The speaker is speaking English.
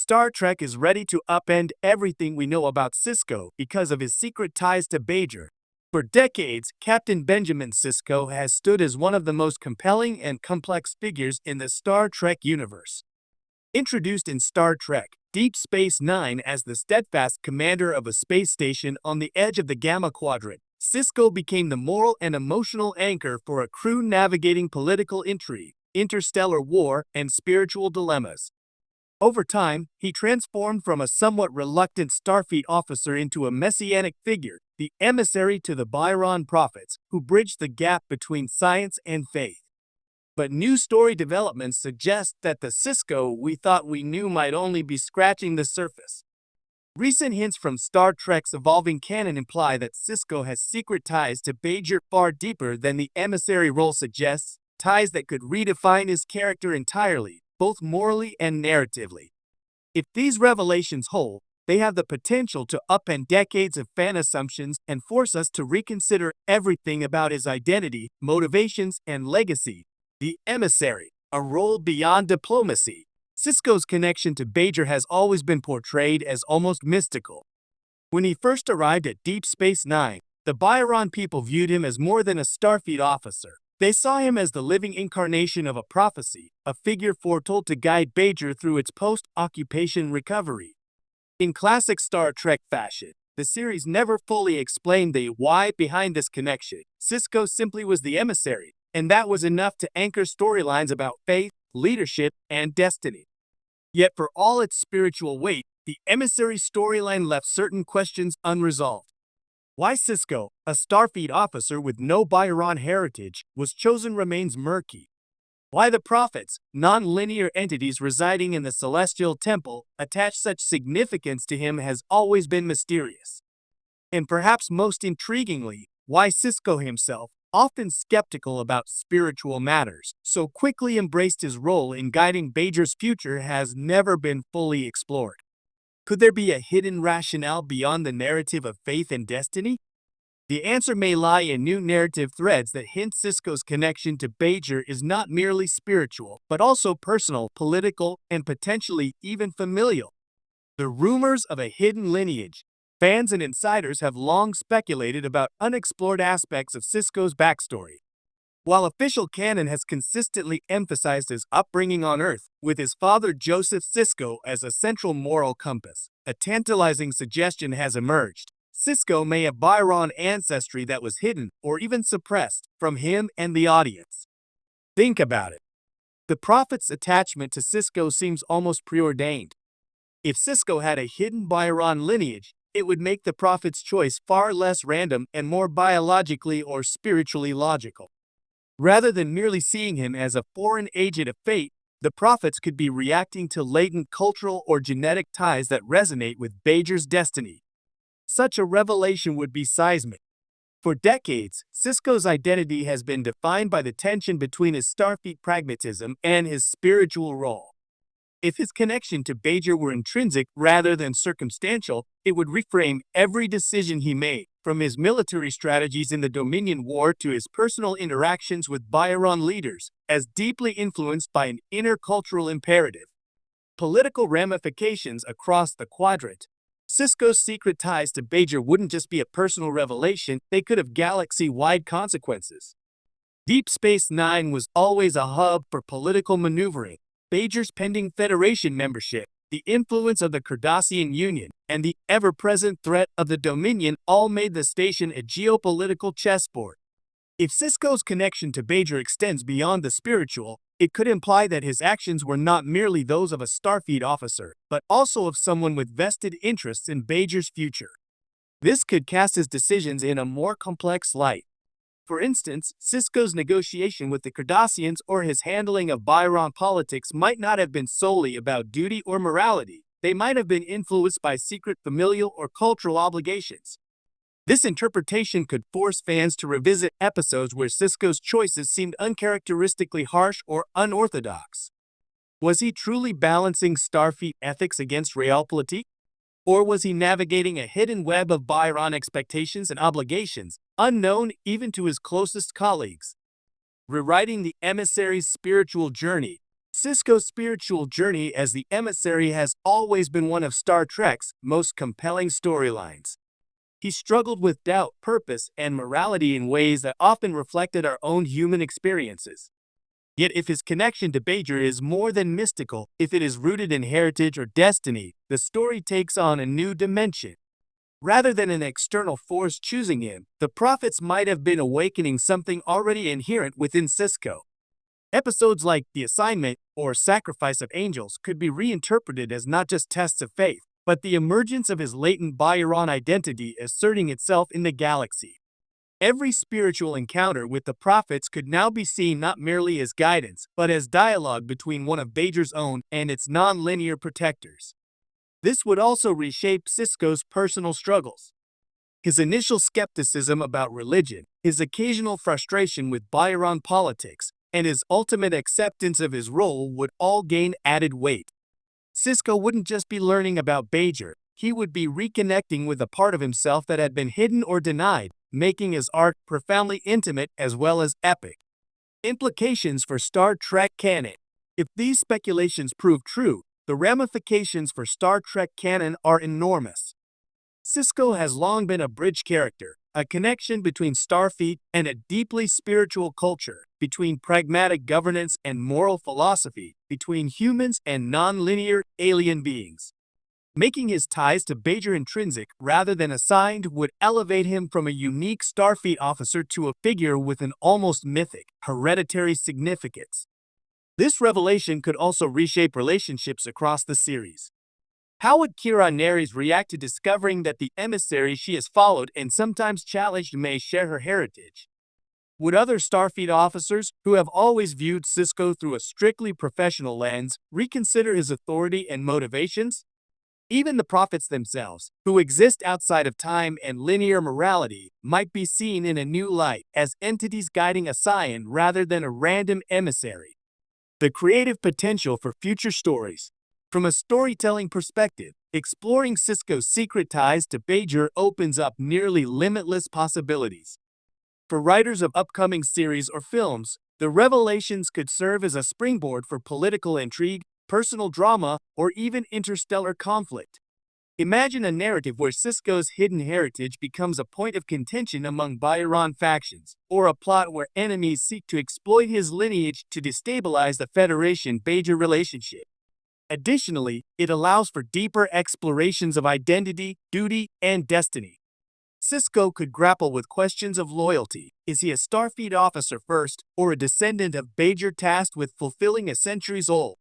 Star Trek is ready to upend everything we know about Sisko because of his secret ties to Bajor. For decades, Captain Benjamin Sisko has stood as one of the most compelling and complex figures in the Star Trek universe. Introduced in Star Trek Deep Space Nine as the steadfast commander of a space station on the edge of the Gamma Quadrant, Sisko became the moral and emotional anchor for a crew navigating political intrigue, interstellar war, and spiritual dilemmas. Over time, he transformed from a somewhat reluctant Starfleet officer into a messianic figure, the emissary to the Bajor prophets, who bridged the gap between science and faith. But new story developments suggest that the Sisko we thought we knew might only be scratching the surface. Recent hints from Star Trek's evolving canon imply that Sisko has secret ties to Bajor far deeper than the emissary role suggests, ties that could redefine his character entirely, both morally and narratively. If these revelations hold, they have the potential to upend decades of fan assumptions and force us to reconsider everything about his identity, motivations, and legacy. The emissary, a role beyond diplomacy. Sisko's connection to Bajor has always been portrayed as almost mystical. When he first arrived at Deep Space Nine, the Bajor people viewed him as more than a Starfleet officer. They saw him as the living incarnation of a prophecy, a figure foretold to guide Bajor through its post-occupation recovery. In classic Star Trek fashion, the series never fully explained the why behind this connection. Sisko simply was the emissary, and that was enough to anchor storylines about faith, leadership, and destiny. Yet for all its spiritual weight, the emissary storyline left certain questions unresolved. Why Sisko, a Starfleet officer with no Bajor heritage, was chosen remains murky. Why the prophets, non-linear entities residing in the Celestial Temple, attach such significance to him has always been mysterious. And perhaps most intriguingly, why Sisko himself, often skeptical about spiritual matters, so quickly embraced his role in guiding Bajor's future has never been fully explored. Could there be a hidden rationale beyond the narrative of faith and destiny? The answer may lie in new narrative threads that hint Sisko's connection to Bajor is not merely spiritual, but also personal, political, and potentially even familial. The rumors of a hidden lineage. Fans and insiders have long speculated about unexplored aspects of Sisko's backstory. While official canon has consistently emphasized his upbringing on Earth, with his father Joseph Sisko as a central moral compass, a tantalizing suggestion has emerged. Sisko may have Bajor ancestry that was hidden, or even suppressed, from him and the audience. Think about it. The prophet's attachment to Sisko seems almost preordained. If Sisko had a hidden Bajor lineage, it would make the prophet's choice far less random and more biologically or spiritually logical. Rather than merely seeing him as a foreign agent of fate, the prophets could be reacting to latent cultural or genetic ties that resonate with Bajor's destiny. Such a revelation would be seismic. For decades, Sisko's identity has been defined by the tension between his Starfleet pragmatism and his spiritual role. If his connection to Bajor were intrinsic rather than circumstantial, it would reframe every decision he made, from his military strategies in the Dominion War to his personal interactions with Bajor leaders, as deeply influenced by an intercultural imperative. Political ramifications across the quadrant. Sisko's secret ties to Bajor wouldn't just be a personal revelation, they could have galaxy-wide consequences. Deep Space Nine was always a hub for political maneuvering. Bajor's pending Federation membership, the influence of the Cardassian Union, and the ever-present threat of the Dominion all made the station a geopolitical chessboard. If Sisko's connection to Bajor extends beyond the spiritual, it could imply that his actions were not merely those of a Starfleet officer, but also of someone with vested interests in Bajor's future. This could cast his decisions in a more complex light. For instance, Sisko's negotiation with the Cardassians or his handling of Bajor politics might not have been solely about duty or morality. They might have been influenced by secret familial or cultural obligations. This interpretation could force fans to revisit episodes where Sisko's choices seemed uncharacteristically harsh or unorthodox. Was he truly balancing Starfleet ethics against realpolitik? Or was he navigating a hidden web of Bajor expectations and obligations, unknown even to his closest colleagues? Rewriting the emissary's spiritual journey. Sisko's spiritual journey as the emissary has always been one of Star Trek's most compelling storylines. He struggled with doubt, purpose, and morality in ways that often reflected our own human experiences. Yet if his connection to Bajor is more than mystical, if it is rooted in heritage or destiny, the story takes on a new dimension. Rather than an external force choosing him, the prophets might have been awakening something already inherent within Cisco. Episodes like The Assignment or Sacrifice of Angels could be reinterpreted as not just tests of faith, but the emergence of his latent Bajoran identity asserting itself in the galaxy. Every spiritual encounter with the prophets could now be seen not merely as guidance, but as dialogue between one of Bajor's own and its non-linear protectors. This would also reshape Sisko's personal struggles. His initial skepticism about religion, his occasional frustration with Bajoran politics, and his ultimate acceptance of his role would all gain added weight. Sisko wouldn't just be learning about Bajor, he would be reconnecting with a part of himself that had been hidden or denied, making his arc profoundly intimate as well as epic. Implications for Star Trek canon. If these speculations prove true, the ramifications for Star Trek canon are enormous. Sisko has long been a bridge character, a connection between Starfleet and a deeply spiritual culture, between pragmatic governance and moral philosophy, between humans and non-linear alien beings. Making his ties to Bajor intrinsic rather than assigned would elevate him from a unique Starfleet officer to a figure with an almost mythic, hereditary significance. This revelation could also reshape relationships across the series. How would Kira Nerys react to discovering that the emissary she has followed and sometimes challenged may share her heritage? Would other Starfleet officers, who have always viewed Sisko through a strictly professional lens, reconsider his authority and motivations? Even the prophets themselves, who exist outside of time and linear morality, might be seen in a new light as entities guiding a scion rather than a random emissary. The creative potential for future stories. From a storytelling perspective, exploring Sisko's secret ties to Bajor opens up nearly limitless possibilities. For writers of upcoming series or films, the revelations could serve as a springboard for political intrigue, personal drama, or even interstellar conflict. Imagine a narrative where Sisko's hidden heritage becomes a point of contention among Bajoran factions, or a plot where enemies seek to exploit his lineage to destabilize the Federation-Bajor relationship. Additionally, it allows for deeper explorations of identity, duty, and destiny. Sisko could grapple with questions of loyalty. Is he a Starfleet officer first, or a descendant of Bajor tasked with fulfilling a centuries-old,